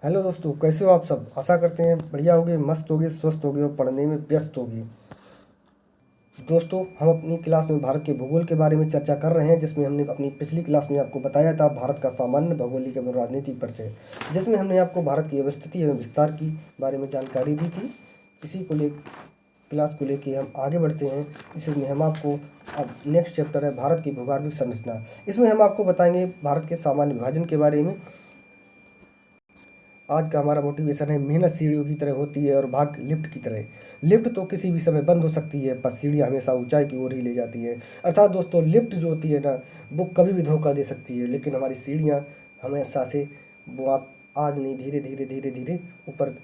Hello दोस्तों, कैसे हो आप सब। आशा करते हैं बढ़िया होगे, मस्त होगे, स्वस्थ होगे और पढ़ने में व्यस्त होगे। दोस्तों, हम अपनी क्लास में भारत के भूगोल के बारे में चर्चा कर रहे हैं, जिसमें हमने अपनी पिछली क्लास में आपको बताया था भारत का सामान्य भौगोलिक एवं राजनीतिक परिचय, जिसमें हमने आपको भारत की अवस्थिति एवं विस्तार की बारे में जानकारी दी थी। इसी को ले क्लास को लेके हम आगे बढ़ते हैं। इसमें हम आपको अब नेक्स्ट चैप्टर है भारत की भूगर्भिक संरचना। इसमें हम आपको बताएंगे भारत के सामान्य विभाजन के बारे में। आज का हमारा मोटिवेशन है मेहनत सीढ़ियों की तरह होती है और भाग लिफ्ट की तरह। लिफ्ट तो किसी भी समय बंद हो सकती है, पर सीढ़ियाँ हमेशा ऊंचाई की ओर ही ले जाती है। अर्थात दोस्तों, लिफ्ट जो होती है ना, वो कभी भी धोखा दे सकती है, लेकिन हमारी सीढ़ियाँ हमेशा से वो आप आज नहीं, धीरे धीरे धीरे धीरे ऊपर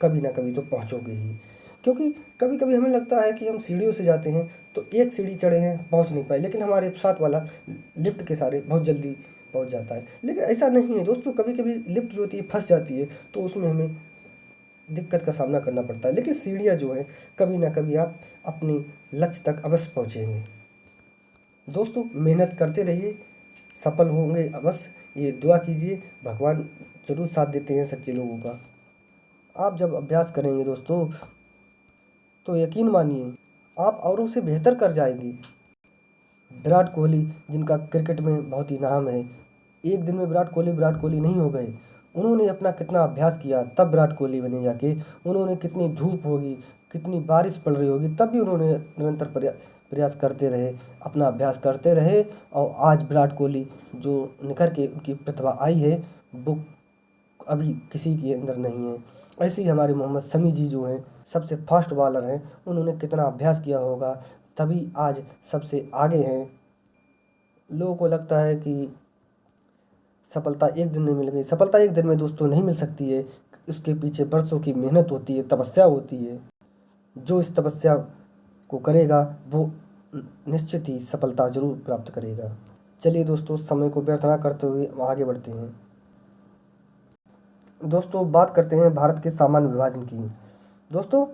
कभी ना कभी तो पहुँचोगे ही। क्योंकि कभी कभी हमें लगता है कि हम सीढ़ियों से जाते हैं तो एक सीढ़ी चढ़े हैं, पहुंच नहीं पाए, लेकिन हमारे साथ वाला लिफ्ट के सारे बहुत जल्दी पहुंच जाता है। लेकिन ऐसा नहीं है दोस्तों, कभी कभी लिफ्ट जो होती है फंस जाती है, तो उसमें हमें दिक्कत का सामना करना पड़ता है। लेकिन सीढ़ियाँ जो है, कभी ना कभी आप अपनी लक्ष्य तक अवश्य पहुँचेंगे। दोस्तों, मेहनत करते रहिए, सफल होंगे अवश्य। ये दुआ कीजिए, भगवान जरूर साथ देते हैं सच्चे लोगों का। आप जब अभ्यास करेंगे दोस्तों, तो यकीन मानिए आप औरों से बेहतर कर जाएंगे। विराट कोहली, जिनका क्रिकेट में बहुत ही नाम है, एक दिन में विराट कोहली नहीं हो गए। उन्होंने अपना कितना अभ्यास किया, तब विराट कोहली बने जाके। उन्होंने कितनी धूप होगी, कितनी बारिश पड़ रही होगी, तब भी उन्होंने निरंतर प्रयास करते रहे, अपना अभ्यास करते रहे। और आज विराट कोहली जो निखर के उनकी प्रतिभा आई है, वो अभी किसी के अंदर नहीं है। ऐसे ही हमारे मोहम्मद शमी जी जो हैं, सबसे फास्ट बॉलर हैं, उन्होंने कितना अभ्यास किया होगा, तभी आज सबसे आगे हैं। लोगों को लगता है कि सफलता एक दिन में मिल गई। सफलता एक दिन में दोस्तों नहीं मिल सकती है, उसके पीछे बरसों की मेहनत होती है, तपस्या होती है। जो इस तपस्या को करेगा वो निश्चित ही सफलता जरूर प्राप्त करेगा। चलिए दोस्तों, समय को व्यर्थ ना करते हुए हम आगे बढ़ते हैं। दोस्तों, बात करते हैं भारत के सामान्य विभाजन की। दोस्तों,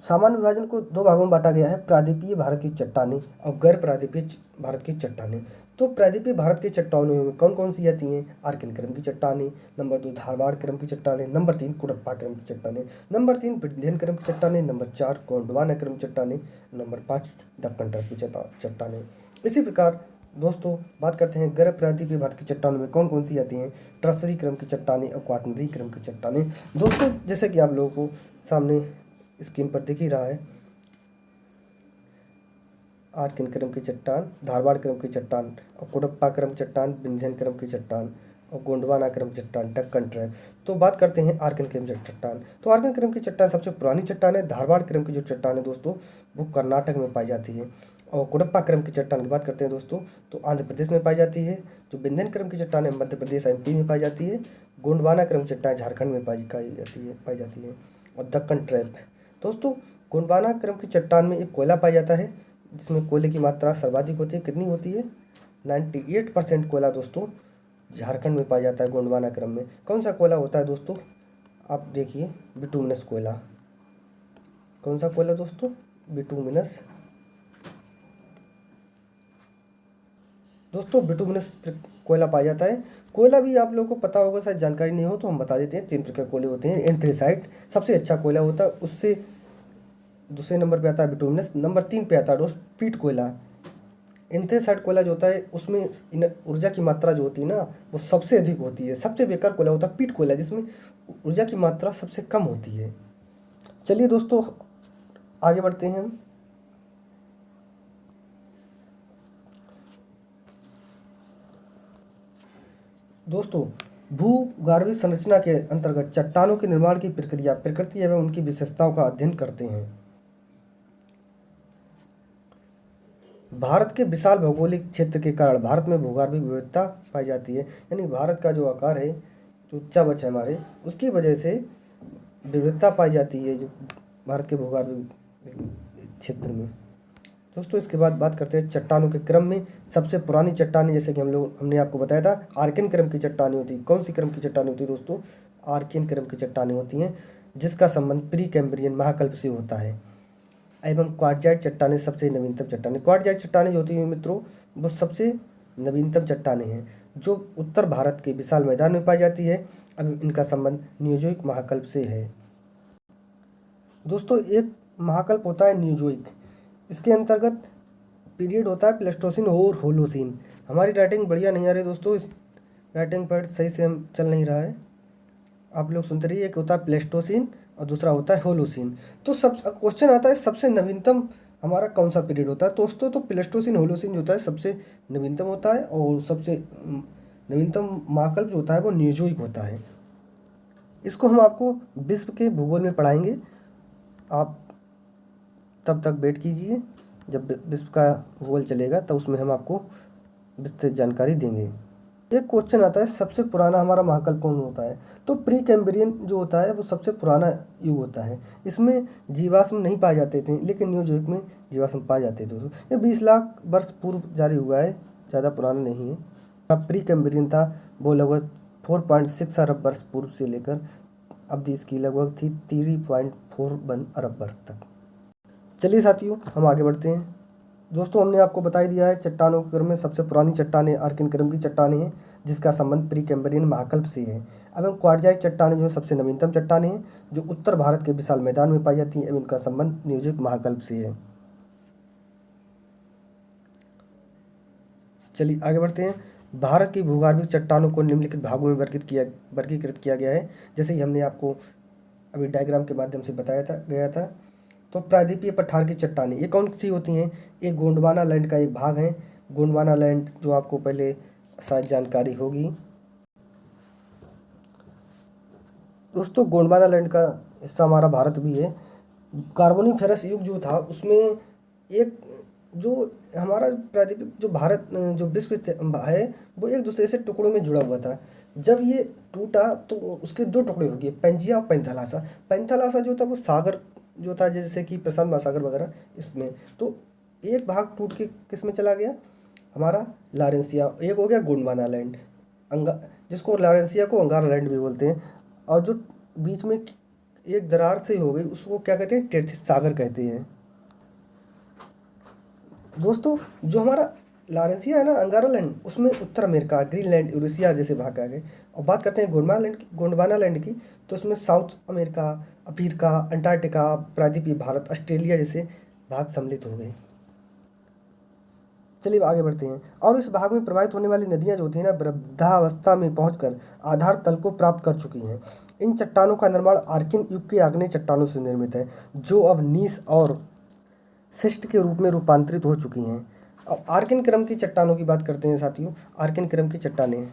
सामान्य विभाजन को दो भागों में बांटा गया है, प्रायद्वीपीय भारत की चट्टानें और गैर प्रायद्वीपीय भारत की चट्टानें। तो प्रायद्वीपीय भारत की चट्टानों में कौन कौन सी आती हैं? आर्किन क्रम की चट्टानें, नंबर 2 धारवाड़ क्रम की चट्टानें, नंबर 3 कुडप्पा क्रम की चट्टानें, नंबर 3 विंध्यन क्रम की चट्टानें, नंबर 4 गोंडवाना क्रम की चट्टानें, नंबर 5 दक्कन क्रम की चट्टानें। इसी प्रकार दोस्तों, बात करते हैं गैर प्रायद्वीपीय भारत की चट्टानों में कौन कौन सी आती हैं। ट्रसरी क्रम की चट्टानें और क्वाटरनरी क्रम की चट्टानें। दोस्तों, जैसे कि आप लोगों को सामने स्क्रीन पर दिख ही रहा है, आर्किन क्रम की चट्टान, धारवाड़ क्रम की चट्टान और कुडप्पा क्रम चट्टान, विंध्यन क्रम की चट्टान और गोंडवाना क्रम चट्टान, दक्कन ट्रैप। तो बात करते हैं आर्किन क्रम की चट्टान। तो आर्किन क्रम की चट्टान सबसे पुरानी चट्टान है। धारवाड़ क्रम की जो चट्टान है दोस्तों, वो कर्नाटक में पाई जाती है। और कुडप्पा क्रम की चट्टान की बात करते हैं दोस्तों, तो आंध्र प्रदेश में पाई जाती है। जो विंध्यन क्रम की चट्टान है, मध्य प्रदेश एमपी में पाई जाती है। गोंडवाना क्रम चट्टान झारखंड में पाई जाती है। और दक्कन ट्रैप दोस्तों, गोंडवाना क्रम की चट्टान में एक कोयला पाया जाता है, जिसमें कोयले की मात्रा सर्वाधिक होती है। कितनी होती है? 98% कोयला दोस्तों झारखंड में पाया जाता है गोंडवाना क्रम में। कौन सा कोयला होता है दोस्तों? आप देखिए, बिटुमिनस कोयला। कौन सा कोयला दोस्तों? बिटुमिनस। दोस्तों, बिटुमिनस कोयला पाया जाता है। कोयला भी आप लोगों को पता होगा, शायद जानकारी नहीं हो तो हम बता देते हैं। 3 प्रकार के कोयले होते हैं। एंथ्रेसाइट सबसे अच्छा कोयला होता है, उससे दूसरे नंबर पे आता है बिटुमिनस, नंबर 3 पे आता है दोस्त पीट कोयला। एंथ्रेसाइट कोयला जो होता है, उसमें ऊर्जा की मात्रा जो होती है ना, वो सबसे अधिक होती है। सबसे बेकार कोयला होता है पीट कोयला, जिसमें ऊर्जा की मात्रा सबसे कम होती है। चलिए दोस्तों, आगे बढ़ते हैं हम। दोस्तों, भूगर्भीय संरचना के अंतर्गत चट्टानों के निर्माण की प्रक्रिया, प्रकृति एवं उनकी विशेषताओं का अध्ययन करते हैं। भारत के विशाल भौगोलिक क्षेत्र के कारण भारत में भूगर्भीय विविधता पाई जाती है। यानी भारत का जो आकार है, जो उच्चा बच है हमारे, उसकी वजह से विविधता पाई जाती है जो भारत के भूगर्भीय क्षेत्र में। दोस्तों, इसके बाद बात करते हैं चट्टानों के क्रम में। सबसे पुरानी चट्टानें, जैसे कि हमने आपको बताया था, आर्किन क्रम की चट्टानें होती है। कौन सी क्रम की चट्टानें होती है दोस्तों? आर्किन क्रम की चट्टानें होती हैं, जिसका संबंध प्री कैम्ब्रियन महाकल्प से होता है। एवं क्वार्टजाइट चट्टानें सबसे नवीनतम चट्टानें। क्वार्टजाइट चट्टानें जो होती हैं मित्रों, वो सबसे नवीनतम चट्टानें हैं जो उत्तर भारत के विशाल मैदान में पाई जाती है। अब इनका संबंध नियोजोइक महाकल्प से है। दोस्तों एक महाकल्प होता है नियोजोइक, इसके अंतर्गत पीरियड होता है प्लेस्टोसिन और होलोसिन। हमारी राइटिंग बढ़िया नहीं आ रही दोस्तों, इस राइटिंग पर सही से हम चल नहीं रहा है, आप लोग सुनते रहिए। एक होता है प्लेस्टोसिन और दूसरा होता है होलोसिन। तो सब क्वेश्चन आता है सबसे नवीनतम हमारा कौन सा पीरियड होता है दोस्तों, तो प्लेस्टोसिन होलोसिन जो होता है सबसे नवीनतम होता है और सबसे नवीनतम महाकल्प जो होता है वो नियोजोइक होता है। इसको हम आपको विश्व के भूगोल में पढ़ाएंगे, आप तब तक वेट कीजिए, जब विश्व का भूगोल चलेगा तब उसमें हम आपको विस्तृत जानकारी देंगे। एक क्वेश्चन आता है सबसे पुराना हमारा महाकल्प कौन होता है, तो प्री कैम्ब्रियन जो होता है वो सबसे पुराना युग होता है। इसमें जीवाश्म नहीं पाए जाते थे, लेकिन नियोजोइक में जीवाश्म पाए जाते थे। ये 20 लाख वर्ष पूर्व जारी हुआ है, ज़्यादा पुराना नहीं है। अब प्री कैम्ब्रियन था वो लगभग 4.6 अरब वर्ष पूर्व से लेकर अवधि इसकी लगभग थी 3.41 अरब वर्ष तक। चलिए साथियों हम आगे बढ़ते हैं। दोस्तों हमने आपको बता ही दिया है चट्टानों के क्रम में सबसे पुरानी चट्टानें आर्किन क्रम की चट्टानें हैं, जिसका संबंध प्री कैम्ब्रियन महाकल्प से है। एवं क्वार्टजाइट चट्टानें जो सबसे नवीनतम चट्टानें हैं जो उत्तर भारत के विशाल मैदान में पाई जाती हैं एवं इनका संबंध नियोजित महाकल्प से है। चलिए आगे बढ़ते हैं। भारत की भूगर्भीय चट्टानों को निम्नलिखित भागों में वर्गीकृत किया गया है, जैसे ही हमने आपको अभी डायग्राम के माध्यम से बताया गया था। तो प्रायद्वीपीय पठार की चट्टानें ये कौन सी होती हैं, ये गोंडवाना लैंड का एक भाग है। गोंडवाना लैंड जो आपको पहले शायद जानकारी होगी दोस्तों, गोंडवाना लैंड का हिस्सा हमारा भारत भी है। कार्बोनिफेरस युग जो था उसमें एक जो हमारा प्रायद्वीप जो भारत जो विश्व है वो एक दूसरे से टुकड़ों में जुड़ा हुआ था। जब ये टूटा तो उसके दो टुकड़े हो गए, पेंजिया और पैंथालासा। पैंथालासा जो था वो सागर जो था, जैसे कि प्रशांत महासागर वगैरह इसमें, तो एक भाग टूट के किस में चला गया हमारा लारेंसिया। एक हो गया गोंडवाना लैंड जिसको लारेंसिया को अंगारा लैंड भी बोलते हैं, और जो बीच में एक दरार से हो गई उसको क्या कहते हैं, टेथिस सागर कहते हैं। दोस्तों जो हमारा लारेंसिया है ना अंगारा लैंड, उसमें उत्तर अमेरिका, ग्रीनलैंड, यूरेशिया जैसे भाग आ गए। और बात करते हैं गोंडवाना लैंड की, तो इसमें साउथ अमेरिका, अफ्रीका, अंटार्कटिका, प्रायद्वीपीय भारत, ऑस्ट्रेलिया जैसे भाग सम्मिलित हो गए। चलिए आगे बढ़ते हैं। और इस भाग में प्रवाहित होने वाली नदियां जो होती हैं ना, वृद्धावस्था में पहुंचकर आधार तल को प्राप्त कर चुकी हैं। इन चट्टानों का निर्माण आर्किन युग के आग्नेय चट्टानों से निर्मित है, जो अब नीस और शिस्ट के रूप में रूपांतरित हो चुकी हैं। अब आर्किन क्रम की चट्टानों की बात करते हैं साथियों। आर्किन क्रम की चट्टानें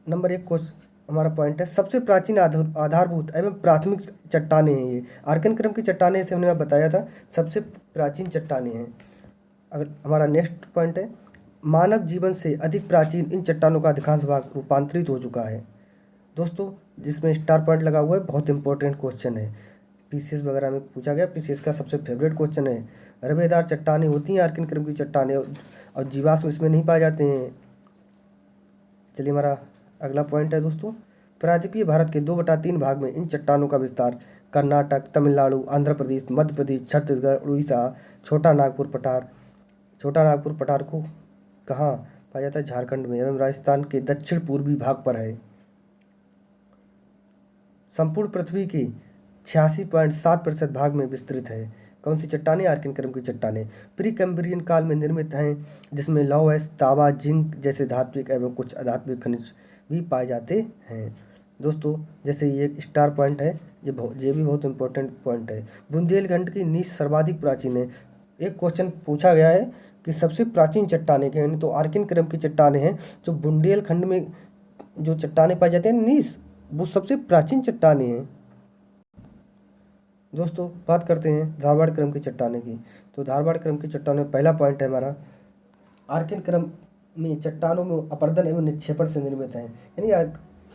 नंबर 1 हमारा पॉइंट है सबसे प्राचीन आधारभूत एवं प्राथमिक चट्टानें हैं। ये आर्किन क्रम की चट्टानें से हमने बताया था सबसे प्राचीन चट्टानें हैं। अगर हमारा नेक्स्ट पॉइंट है मानव जीवन से अधिक प्राचीन इन चट्टानों का अधिकांश भाग रूपांतरित हो चुका है। दोस्तों जिसमें स्टार पॉइंट लगा हुआ है, बहुत इंपॉर्टेंट क्वेश्चन है, पीसीएस वगैरह में पूछा गया, पीसीएस का सबसे फेवरेट क्वेश्चन है। रवेदार चट्टानें होती हैं आर्किन क्रम की चट्टानें, और जीवाश्म इसमें नहीं पाए जाते हैं। चलिए हमारा अगला पॉइंट है दोस्तों, प्रायद्वीपीय भारत के 2/3 भाग में इन चट्टानों का विस्तार कर्नाटक, तमिलनाडु, आंध्र प्रदेश, मध्य प्रदेश, छत्तीसगढ़, उड़ीसा, छोटा नागपुर पठार को कहाँ पाया जाता है, झारखंड में, एवं राजस्थान के दक्षिण पूर्वी भाग पर है। संपूर्ण पृथ्वी के 86.7% भाग में विस्तृत है। कौन सी चट्टानें, आर्किन क्रम की चट्टानें प्री कैम्ब्रियन काल में निर्मित हैं, जिसमें लौह, तांबा, जिंक जैसे धात्विक एवं कुछ अधात्विक खनिज भी पाए जाते हैं। दोस्तों जैसे ये एक स्टार पॉइंट है, ये भी बहुत इंपॉर्टेंट पॉइंट है। बुंदेलखंड की नीस सर्वाधिक प्राचीन है। एक क्वेश्चन पूछा गया है कि सबसे प्राचीन चट्टानें क्या हैं, तो आर्किन क्रम की चट्टानें हैं। जो बुंदेलखंड में जो चट्टानें पाई जाती हैं नीस, वो सबसे प्राचीन चट्टानें हैं। दोस्तों बात करते हैं धारवाड़ क्रम की चट्टानें की, तो धारवाड़ क्रम की चट्टानें पहला पॉइंट है हमारा, आर्किन क्रम में चट्टानों में अपर्दन एवं निक्षेपण से निर्मित हैं। यानी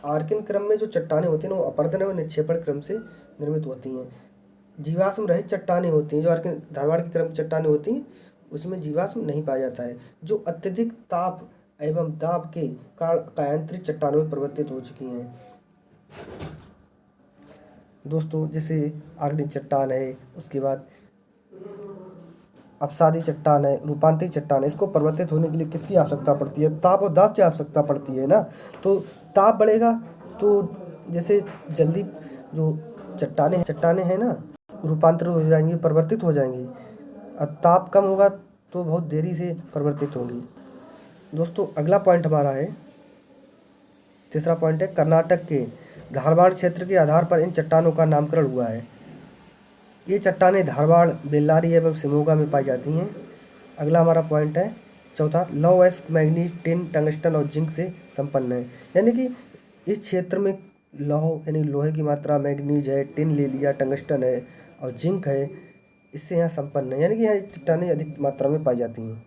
आर्किन क्रम में जो चट्टानें होती हैं वो अपर्दन एवं निक्षेपण क्रम से निर्मित होती हैं। जीवाश्म रहित चट्टानें होती हैं, जो आर्किन धारवाड़ की क्रम की चट्टानें होती हैं उसमें जीवाश्म नहीं पाया जाता है, जो अत्यधिक ताप एवं दाब के कारण कायांतरित चट्टानों में परिवर्तित हो चुकी हैं। दोस्तों जैसे आग्नेय चट्टान है, उसके बाद अपसादी चट्टान है, रूपांतरित चट्टान है, इसको परिवर्तित होने के लिए किसकी आवश्यकता पड़ती है? ताप और दाब की आवश्यकता पड़ती है ना। तो ताप बढ़ेगा तो जैसे जल्दी जो चट्टाने हैं ना रूपांतरित हो जाएंगी, परिवर्तित हो जाएंगी। और ताप कम होगा तो बहुत देरी से परिवर्तित होंगी। दोस्तों अगला पॉइंट हमारा है, तीसरा पॉइंट है, कर्नाटक के धारवाड़ क्षेत्र के आधार पर इन चट्टानों का नामकरण हुआ है। ये चट्टानें धारवाड़, बेल्लारी एवं शिमोगा में पाई जाती हैं। अगला हमारा पॉइंट है चौथा, लौह अयस्क, मैग्नीज, टिन, टंगस्टन और जिंक से संपन्न है। यानी कि इस क्षेत्र में लौह यानी लोहे की मात्रा, मैग्नीज है, टिन ले लिया, टंगस्टन है और जिंक है, इससे यहाँ संपन्न है। यानी कि यहाँ चट्टानें अधिक मात्रा में पाई जाती हैं।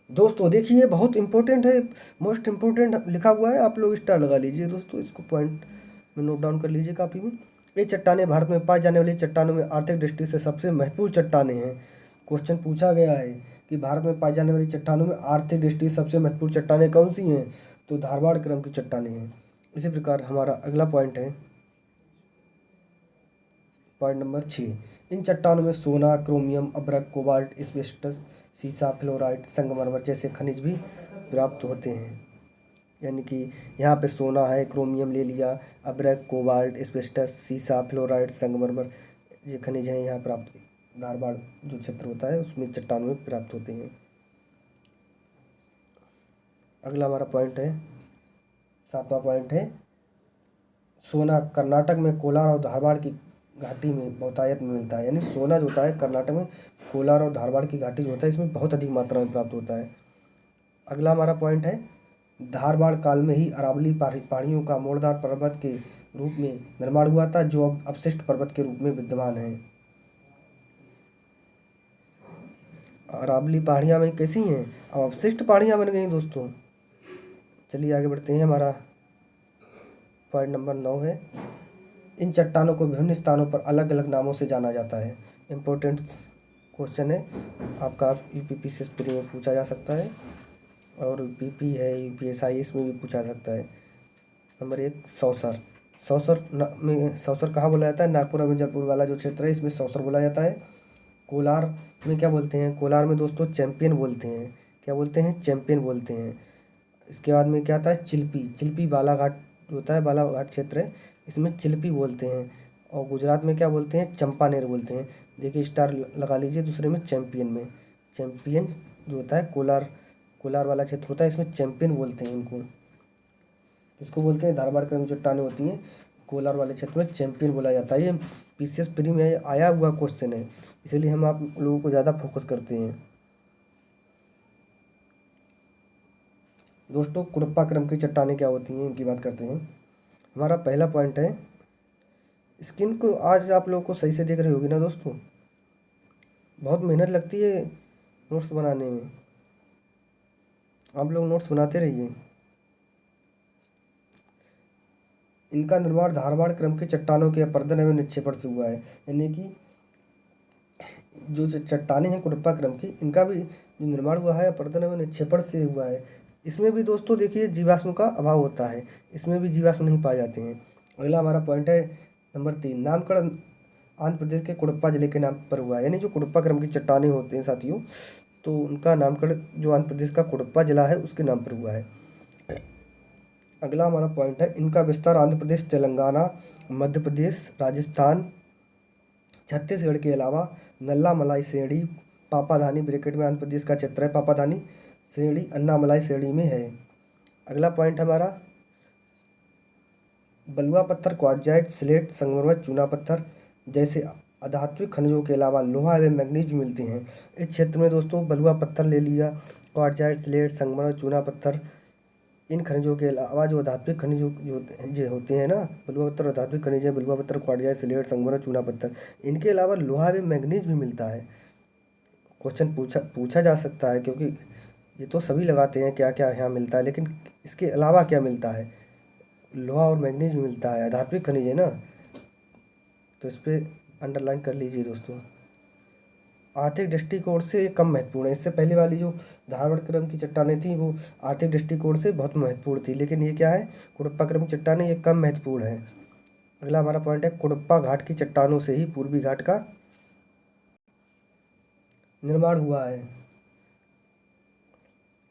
दोस्तों देखिए बहुत इंपॉर्टेंट है, मोस्ट इम्पोर्टेंट लिखा हुआ है, आप लोग स्टार लगा लीजिए दोस्तों, इसको पॉइंट में नोट डाउन कर लीजिए कापी में। ये चट्टानें भारत में पाई जाने वाली चट्टानों में आर्थिक दृष्टि से सबसे महत्वपूर्ण चट्टानें हैं। क्वेश्चन पूछा गया है कि भारत में पाई जाने वाली चट्टानों में आर्थिक दृष्टि से सबसे महत्वपूर्ण चट्टानें कौन सी हैं? तो धारवाड़ क्रम की चट्टानें हैं। इसी प्रकार हमारा अगला पॉइंट है पॉइंट नंबर 6, इन चट्टानों में सोना, क्रोमियम, अभ्रक, कोबाल्ट, एस्बेस्टस, सीसा, फ्लोराइड, संगमरमर जैसे खनिज भी प्राप्त होते हैं। यानी कि यहाँ पे सोना है, क्रोमियम ले लिया, अभ्रक, कोबाल्ट, एस्बेस्टस, सीसा, फ्लोराइड, संगमरमर ये खनिज हैं यहाँ प्राप्त, धारवाड़ जो क्षेत्र होता है उसमें चट्टानों में प्राप्त होते हैं। अगला हमारा पॉइंट है, 7वां पॉइंट है, सोना कर्नाटक में कोलार और धारवाड़ की घाटी में बहुतायत में मिलता है। यानी सोना जो होता है कर्नाटक में कोलार और धारवाड़ की घाटी जो होता है इसमें बहुत अधिक मात्रा में प्राप्त होता है। अगला हमारा पॉइंट है, धारवाड़ काल में ही अरावली पहाड़ियों का मोड़दार पर्वत के रूप में निर्माण हुआ था, जो अब अवशिष्ट पर्वत के रूप में विद्यमान है। अरावली पहाड़ियाँ में कैसी हैं? अब अवशिष्ट पहाड़ियाँ बन गई दोस्तों। चलिए आगे बढ़ते हैं, हमारा पॉइंट नंबर 9 है, इन चट्टानों को विभिन्न स्थानों पर अलग अलग नामों से जाना जाता है। इम्पोर्टेंट क्वेश्चन है आपका, यूपीपी से प्री में पूछा जा सकता है और यूपीपी है, यूपीएसआई इसमें भी पूछा जा सकता है। नंबर 1, सौसर। सौसर कहाँ बोला जाता है? नागपुर और मिर्जापुर वाला जो क्षेत्र है इसमें सौसर बोला जाता है। कोलार में क्या बोलते हैं? कोलार में दोस्तों चैंपियन बोलते हैं। क्या बोलते हैं? चैंपियन बोलते हैं। इसके बाद में क्या आता है? चिल्पी बालाघाट होता है, बालाघाट क्षेत्र है, इसमें चिल्पी बोलते हैं। और गुजरात में क्या बोलते हैं? चंपानेर बोलते हैं। देखिए स्टार लगा लीजिए, दूसरे में चैंपियन में, चैंपियन जो होता है कोलार वाला क्षेत्र होता है इसमें चैंपियन बोलते हैं इनको। इसको बोलते हैं धारवाड़ क्रम की चट्टानें होती हैं, कोलार वाले क्षेत्र में चैंपियन बोला जाता है। ये पीसीएस प्री में आया हुआ क्वेश्चन है, इसलिए हम आप लोगों को ज़्यादा फोकस करते हैं। दोस्तों कुडप्पा क्रम की चट्टानें क्या होती हैं इनकी बात करते हैं। हमारा पहला पॉइंट है, स्किन को आज आप लोगों को सही से देख रहे होगी ना दोस्तों, बहुत मेहनत लगती है नोट्स बनाने में, आप लोग नोट्स बनाते रहिए। इनका निर्माण धारवाड़ क्रम के चट्टानों के अपर्दन एवं निक्षेपण से हुआ है। यानी कि जो चट्टानें हैं कुडप्पा क्रम की, इनका भी जो निर्माण हुआ है अपर्दन एवं निक्षेपण से हुआ है। इसमें भी दोस्तों देखिए जीवाश्म का अभाव होता है, इसमें भी जीवाश्म नहीं पाए जाते हैं। अगला हमारा पॉइंट है नंबर 3, नामकरण आंध्र प्रदेश के कुडप्पा जिले के नाम पर हुआ है। यानी जो कुडप्पा क्रम की चट्टानें होते हैं साथियों, तो उनका नामकरण जो आंध्र प्रदेश का कुडप्पा जिला है उसके नाम पर हुआ है। अगला हमारा पॉइंट है, इनका विस्तार आंध्र प्रदेश, तेलंगाना, मध्य प्रदेश, राजस्थान, छत्तीसगढ़ के अलावा नल्ला मलाई श्रेणी, पापाधानी ब्रैकेट में आंध्र प्रदेश का क्षेत्र है, पापाधानी श्रेणी अन्नामलाई श्रेणी में है। अगला पॉइंट हमारा, बलुआ पत्थर, क्वार्टजाइट, स्लेट, संगमरमर, चूना पत्थर जैसे अधात्विक खनिजों के अलावा लोहा एवं मैग्नीज मिलते हैं। इस क्षेत्र में दोस्तों बलुआ पत्थर ले लिया, क्वार्टजाइट, स्लेट, संगमरमर, चूना पत्थर, इन खनिजों के अलावा जो धात्विक खनिज जो होते हैं ना, बलुआ पत्थर धात्विक खनिज है, बलुआ पत्थर, क्वार्टजाइट, स्लेट, संगमरमर, चूना पत्थर, इनके अलावा लोहा एवं मैग्नीज भी मिलता है। क्वेश्चन पूछा जा सकता है, क्योंकि ये तो सभी लगाते हैं क्या क्या यहाँ मिलता है, लेकिन इसके अलावा क्या मिलता है? लोहा और मैग्नीज भी मिलता है, धात्विक खनिज है ना, तो इस पर अंडरलाइन कर लीजिए दोस्तों। आर्थिक दृष्टिकोण से कम महत्वपूर्ण है। इससे पहले वाली जो धारवाड़ क्रम की चट्टानें थी वो आर्थिक दृष्टिकोण से बहुत महत्वपूर्ण थी, लेकिन ये क्या है, कुडप्पा क्रम की चट्टानें ये कम महत्वपूर्ण है। अगला हमारा पॉइंट है, कुडप्पा घाट की चट्टानों से ही पूर्वी घाट का निर्माण हुआ है।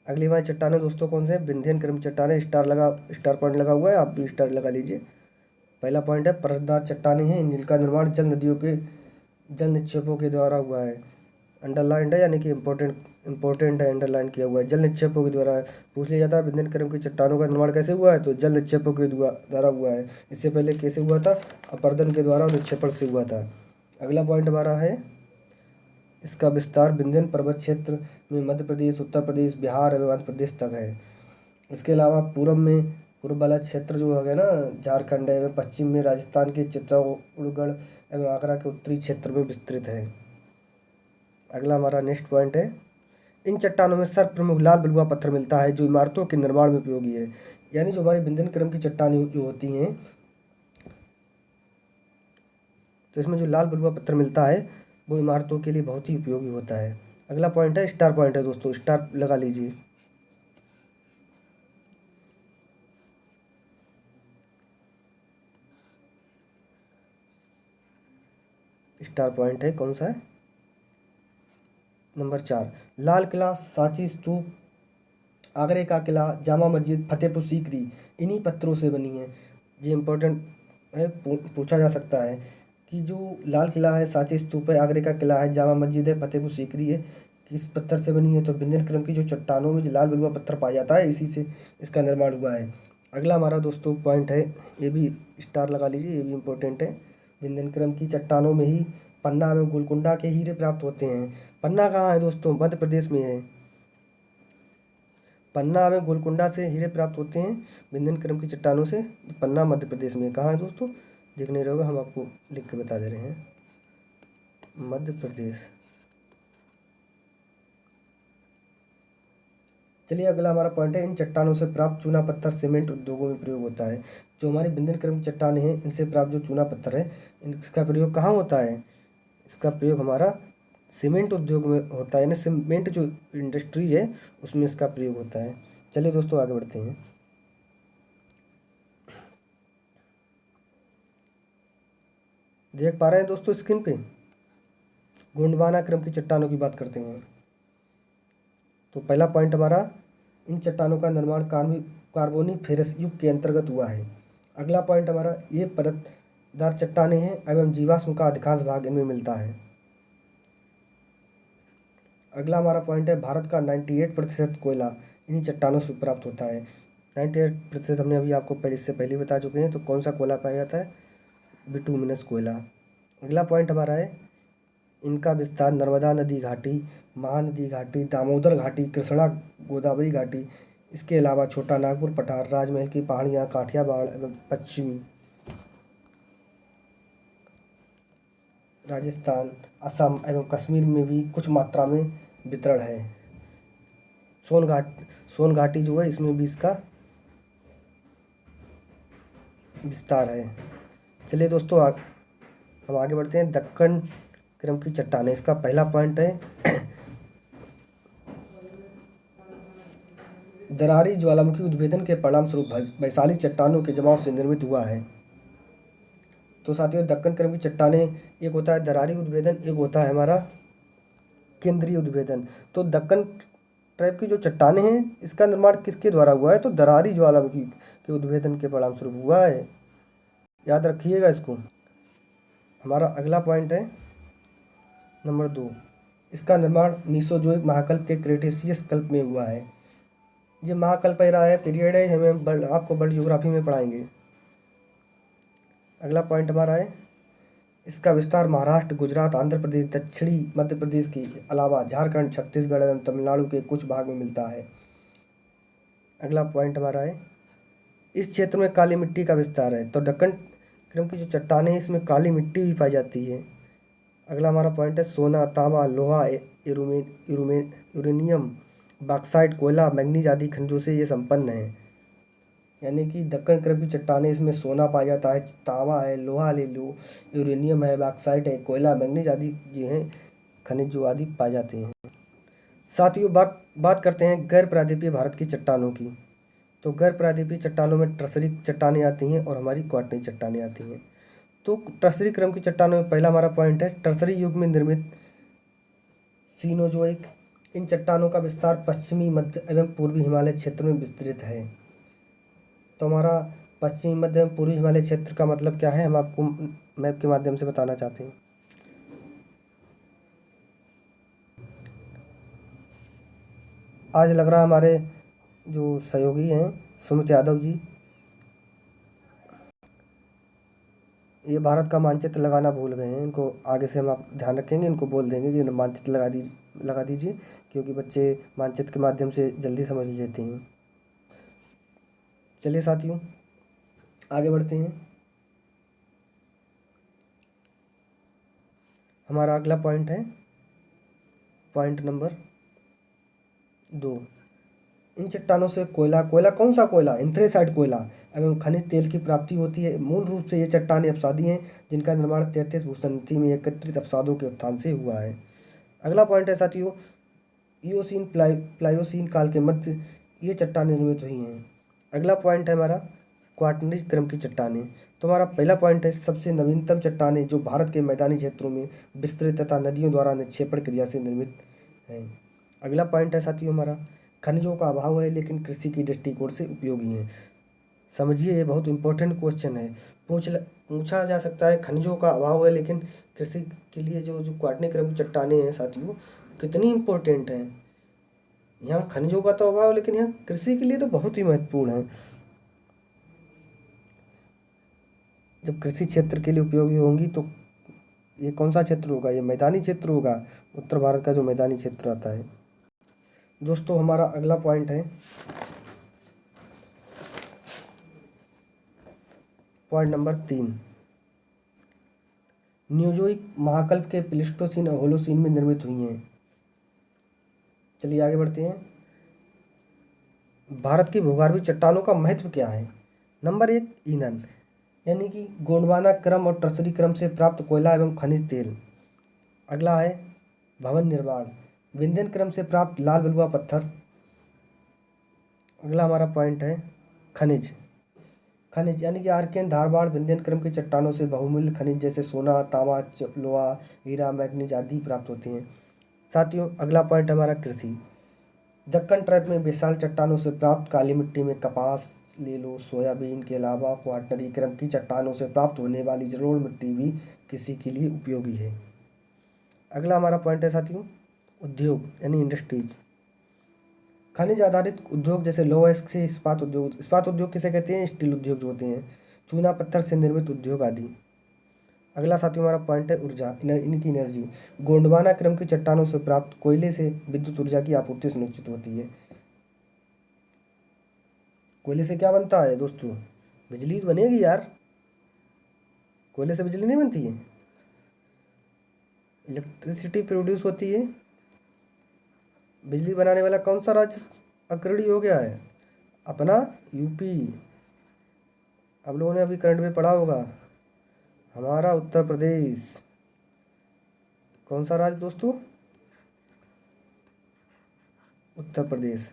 अगली हमारी चट्टानें दोस्तों कौन से? विंध्यन क्रम की चट्टानें। स्टार पॉइंट लगा हुआ है, आप भी स्टार लगा लीजिए। पहला पॉइंट है परतदार चट्टानें हैं जिनका निर्माण जल नदियों के जल निक्षेपों के द्वारा हुआ है। अंडरलाइंड है, यानी कि इम्पोर्टेंट है, अंडरलाइन किया हुआ है। जल निक्षेपों के द्वारा पूछ लिया जाता है विंध्यन क्रम की चट्टानों का निर्माण कैसे हुआ है, तो जल निक्षेपों के द्वारा हुआ है। इससे पहले कैसे हुआ था? अपर्दन के द्वारा और निक्षेपण से हुआ था। अगला पॉइंट हमारा है इसका विस्तार विंध्यन पर्वत क्षेत्र में मध्य प्रदेश, उत्तर प्रदेश, बिहार एवं आंध्र प्रदेश तक है। इसके अलावा पूर्व वाला क्षेत्र जो है ना झारखंड है, एवं पश्चिम में राजस्थान के चित्तौड़गढ़ एवं आगरा के उत्तरी क्षेत्र में विस्तृत है। अगला हमारा नेक्स्ट पॉइंट है इन चट्टानों में सर्वप्रमुख लाल बलुआ पत्थर मिलता है जो इमारतों के निर्माण में उपयोगी है। यानी जो हमारी विंध्यन क्रम की चट्टानें जो होती हैं, तो इसमें जो लाल बलुआ पत्थर मिलता है वो इमारतों के लिए बहुत ही उपयोगी होता है। अगला पॉइंट है स्टार पॉइंट है दोस्तों, स्टार लगा लीजिए। स्टार पॉइंट है कौन सा है? नंबर 4, लाल किला, सांची स्तूप, आगरे का किला, जामा मस्जिद, फतेहपुर सीकरी इन्हीं पत्थरों से बनी है। ये इम्पोर्टेंट है, पूछा जा सकता है कि जो लाल किला है, सांची स्तूप है, आगरे का किला है, जामा मस्जिद है, फतेहपुर सीकरी है, किस पत्थर से बनी है? तो विंध्यन क्रम की जो चट्टानों में जो लाल बलुआ पत्थर पाया जाता है इसी से इसका निर्माण हुआ है। अगला हमारा दोस्तों पॉइंट है, ये भी स्टार लगा लीजिए, ये भी इम्पोर्टेंट है। विंध्यन क्रम की चट्टानों में ही पन्ना में गोलकुंडा के हीरे प्राप्त होते हैं। पन्ना कहाँ है दोस्तों? मध्य प्रदेश में है। पन्ना में गोलकुंडा से हीरे प्राप्त होते हैं विंध्यन क्रम की चट्टानों से। पन्ना मध्य प्रदेश में कहाँ है दोस्तों? देख नहीं रहोगा, हम आपको लिख के बता दे रहे हैं, मध्य प्रदेश। चलिए अगला हमारा पॉइंट है इन चट्टानों से प्राप्त चूना पत्थर सीमेंट उद्योगों में प्रयोग होता है। जो हमारी विंध्यन क्रम की चट्टानें हैं इनसे प्राप्त जो चूना पत्थर है इसका प्रयोग कहाँ होता है? इसका प्रयोग हमारा सीमेंट उद्योग में होता है, यानी सीमेंट जो इंडस्ट्री है उसमें इसका प्रयोग होता है। चलिए दोस्तों आगे बढ़ते हैं। देख पा रहे हैं दोस्तों स्क्रीन पे, गोंडवाना क्रम की चट्टानों की बात करते हैं। तो पहला पॉइंट हमारा इन चट्टानों का निर्माण कार्बोनीफेरस युग के अंतर्गत हुआ है। अगला पॉइंट हमारा ये परतदार चट्टानें हैं एवं जीवाश्म का अधिकांश भाग इनमें मिलता है। अगला हमारा पॉइंट है भारत का 98% कोयला इन्हीं चट्टानों से प्राप्त होता है। 98% हमने अभी आपको इससे पहले बता चुके हैं। तो कौन सा कोयला पाया जाता है? बिटुमिनस कोयला। अगला पॉइंट हमारा है इनका विस्तार नर्मदा नदी घाटी, महानदी घाटी, दामोदर घाटी, कृष्णा गोदावरी घाटी, इसके अलावा छोटा नागपुर पठार, राजमहल की पहाड़ियाँ, काठियावाड़ एवं पश्चिमी राजस्थान, असम एवं कश्मीर में भी कुछ मात्रा में वितरण है। सोन घाटी जो है इसमें भी इसका विस्तार है। चलिए दोस्तों हम आगे बढ़ते हैं। दक्कन क्रम की चट्टानें, इसका पहला पॉइंट है दरारी ज्वालामुखी उद्भेदन के परिणाम स्वरूप वैशाली चट्टानों के जमाव से निर्मित हुआ है। तो साथियों दक्कन क्रम की चट्टानें, एक होता है दरारी उद्भेदन, एक होता है हमारा केंद्रीय उद्भेदन। तो दक्कन टाइप की जो चट्टानें हैं इसका निर्माण किसके द्वारा हुआ है? तो दरारी ज्वालामुखी के उद्भेदन के परिणाम स्वरूप हुआ है, याद रखिएगा इसको। हमारा अगला पॉइंट है नंबर 2, इसका निर्माण मीसोजोइक महाकल्प के क्रेटेशियस कल्प में हुआ है। ये महाकल्प रहा है, पीरियड है, हमें आपको वर्ल्ड ज्योग्राफी में पढ़ाएंगे। अगला पॉइंट हमारा है इसका विस्तार महाराष्ट्र, गुजरात, आंध्र प्रदेश, दक्षिणी मध्य प्रदेश के अलावा झारखंड, छत्तीसगढ़ एवं तमिलनाडु के कुछ भाग में मिलता है। अगला पॉइंट हमारा है इस क्षेत्र में काली मिट्टी का विस्तार है। तो दक्कन क्रम की जो चट्टानें हैं इसमें काली मिट्टी भी पाई जाती है। अगला हमारा पॉइंट है सोना, तांबा, लोहा, यूरेनियम, बॉक्साइट, कोयला, मैग्नीज आदि खनिजों से ये संपन्न है। यानी कि दक्कन क्रम की चट्टानें इसमें सोना पाया जाता है, तांबा है, लोहा ले लो, यूरेनियम है, बॉक्साइट है, कोयला, मैग्नीज आदि जो हैं खनिज जो आदि पाए जाते हैं। साथियों बात करते हैं गैर प्रायद्वीपीय भारत की चट्टानों की। तो गैर प्रायद्वीपीय चट्टानों में टर्सरी चट्टानें आती हैं और हमारी क्वार्टरनी चट्टानें आती हैं। तो टर्सरी क्रम की चट्टानों में पहला हमारा पॉइंट है टर्सरी युग में निर्मित सीनोजोइक। इन चट्टानों का विस्तार पश्चिमी, मध्य एवं पूर्वी हिमालय क्षेत्र में विस्तृत है। तो हमारा पश्चिमी, मध्य एवं पूर्वी हिमालय क्षेत्र का मतलब क्या है, हम आपको मैप के माध्यम से बताना चाहते हैं। आज लग रहा है हमारे जो सहयोगी हैं सुमित यादव जी, ये भारत का मानचित्र लगाना भूल गए हैं। इनको आगे से हम आप ध्यान रखेंगे, इनको बोल देंगे कि मानचित्र लगा दीजिए, क्योंकि बच्चे मानचित्र के माध्यम से जल्दी समझ लेते हैं। चलिए साथियों आगे बढ़ते हैं। हमारा अगला पॉइंट है पॉइंट नंबर 2। इन चट्टानों से कोयला कौन सा कोयला, एंथ्रेसाइट कोयला एवं खनिज तेल की प्राप्ति होती है। मूल रूप से ये चट्टानें अपसादी हैं जिनका निर्माण 33 भूसंधि में एकत्रित अपसादों के उत्थान से हुआ है। अगला पॉइंट है साथियों, इयोसीन प्लायोसीन काल के मध्य ये चट्टानें निर्मित हुई हैं। अगला पॉइंट है हमारा क्वाटरनरी क्रम की चट्टानें। तो हमारा पहला पॉइंट है सबसे नवीनतम चट्टानें जो भारत के मैदानी क्षेत्रों में विस्तृत तथा नदियों द्वारा निक्षेपण क्रिया से निर्मित हैं। अगला पॉइंट है साथियों हमारा खनिजों का अभाव है लेकिन कृषि की दृष्टिकोण से उपयोगी हैं। समझिए ये बहुत इंपॉर्टेंट क्वेश्चन है, पूछा जा सकता है। खनिजों का अभाव है लेकिन कृषि के लिए जो क्वाटरनरी क्रम की चट्टानें हैं साथियों कितनी इंपॉर्टेंट हैं। यहाँ खनिजों का तो अभाव लेकिन यहाँ कृषि के लिए तो बहुत ही महत्वपूर्ण है। जब कृषि क्षेत्र के लिए उपयोगी होंगी तो ये कौन सा क्षेत्र होगा, ये मैदानी क्षेत्र होगा, उत्तर भारत का जो मैदानी क्षेत्र आता है। दोस्तों हमारा अगला पॉइंट है पॉइंट नंबर 3। न्यूजोइक महाकल्प के प्लीस्टोसीन और होलोसीन में निर्मित हुई हैं। चलिए आगे बढ़ते हैं। भारत की भूगर्भीय चट्टानों का महत्व क्या है। नंबर 1 ईंधन, यानी कि गोंडवाना क्रम और टर्सरी क्रम से प्राप्त कोयला एवं खनिज तेल। अगला है भवन निर्माण, विंध्यन क्रम से प्राप्त लाल बलुआ पत्थर। अगला हमारा पॉइंट है खनिज यानी कि आर्कियन, धारवाड़, विंध्यन क्रम की चट्टानों से बहुमूल्य खनिज जैसे सोना, तांबा, लोहा, हीरा, मैग्नीज आदि प्राप्त होते हैं। साथियों अगला पॉइंट हमारा कृषि। दक्कन ट्रैप में विशाल चट्टानों से प्राप्त काली मिट्टी में कपास ले लो, सोयाबीन के अलावा क्वाटरनरी क्रम की चट्टानों से प्राप्त होने वाली जलोढ़ मिट्टी भी कृषि के लिए उपयोगी है। अगला हमारा पॉइंट है साथियों उद्योग यानी इंडस्ट्रीज। खनिज आधारित उद्योग जैसे लोहा से इस्पात उद्योग किसे कहते हैं, स्टील उद्योग जो होते हैं, चूना पत्थर से निर्मित उद्योग आदि। अगला साथियों हमारा पॉइंट है ऊर्जा इनकी एनर्जी। गोंडवाना क्रम की चट्टानों से प्राप्त कोयले से विद्युत ऊर्जा की आपूर्ति सुनिश्चित होती है। कोयले से क्या बनता है दोस्तों, बिजली तो बनेगी यार, कोयले से बिजली नहीं बनती है, इलेक्ट्रिसिटी प्रोड्यूस होती है। बिजली बनाने वाला कौन सा राज्य अग्रणी हो गया है, अपना यूपी। आप लोगों ने अभी करंट में पढ़ा होगा, हमारा उत्तर प्रदेश। कौन सा राज्य दोस्तों, उत्तर प्रदेश।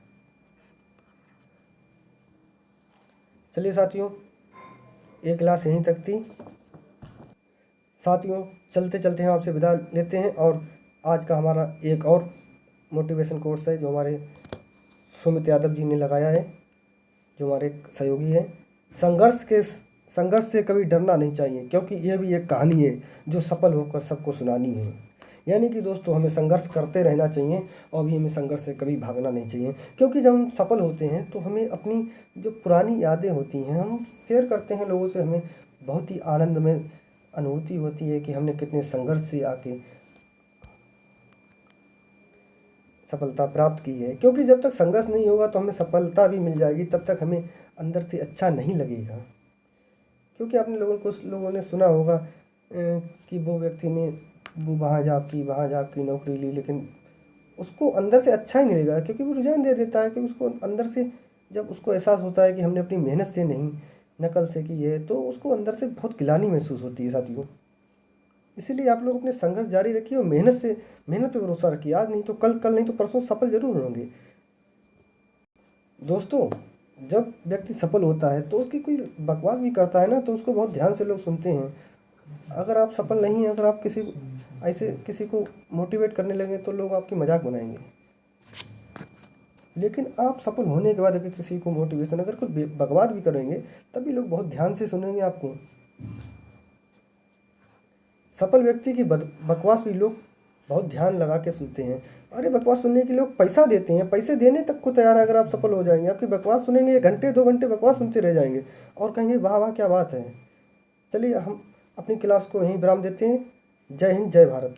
चलिए साथियों एक क्लास यहीं तक थी। साथियों चलते चलते हम आपसे विदा लेते हैं और आज का हमारा एक और मोटिवेशन कोर्स है जो हमारे सुमित यादव जी ने लगाया है, जो हमारे सहयोगी हैं। संघर्ष से कभी डरना नहीं चाहिए क्योंकि यह भी एक कहानी है जो सफल होकर सबको सुनानी है। यानी कि दोस्तों हमें संघर्ष करते रहना चाहिए और भी हमें संघर्ष से कभी भागना नहीं चाहिए, क्योंकि जब हम सफल होते हैं तो हमें अपनी जो पुरानी यादें होती हैं हम शेयर करते हैं लोगों से, हमें बहुत ही आनंद में अनुभूति होती है कि हमने कितने संघर्ष से आके सफलता प्राप्त की है। क्योंकि जब तक संघर्ष नहीं होगा तो हमें सफलता भी मिल जाएगी, तब तक हमें अंदर से अच्छा नहीं लगेगा। क्योंकि आपने कुछ लोगों ने सुना होगा कि वो व्यक्ति ने वहाँ जाके नौकरी ली, लेकिन उसको अंदर से अच्छा ही नहीं लगेगा क्योंकि वो रिजाइन दे देता है। कि उसको अंदर से जब उसको एहसास होता है कि हमने अपनी मेहनत से नहीं नकल से की है तो उसको अंदर से बहुत गिलानी महसूस होती है साथियों। इसीलिए आप लोग अपने संघर्ष जारी रखिए और मेहनत पे भरोसा रखिए। आज नहीं तो कल नहीं तो परसों सफल जरूर होंगे। दोस्तों जब व्यक्ति सफल होता है तो उसकी कोई बकवास भी करता है ना तो उसको बहुत ध्यान से लोग सुनते हैं, अगर आप सफल नहीं हैं, अगर आप ऐसे किसी को मोटिवेट करने लगे तो लोग आपकी मजाक बनाएंगे। लेकिन आप सफल होने के बाद अगर किसी को मोटिवेशन अगर कोई बकवाद भी करेंगे तभी लोग बहुत ध्यान से सुनेंगे आपको। सफल व्यक्ति की बकवास भी लोग बहुत ध्यान लगा के सुनते हैं। अरे बकवास सुनने के लोग पैसा देते हैं, पैसे देने तक को तैयार है अगर आप सफल हो जाएंगे। आपकी बकवास सुनेंगे, 1 घंटे 2 घंटे बकवास सुनते रह जाएंगे और कहेंगे वाह वाह क्या बात है। चलिए हम अपनी क्लास को यहीं विराम देते हैं। जय हिंद, जय भारत।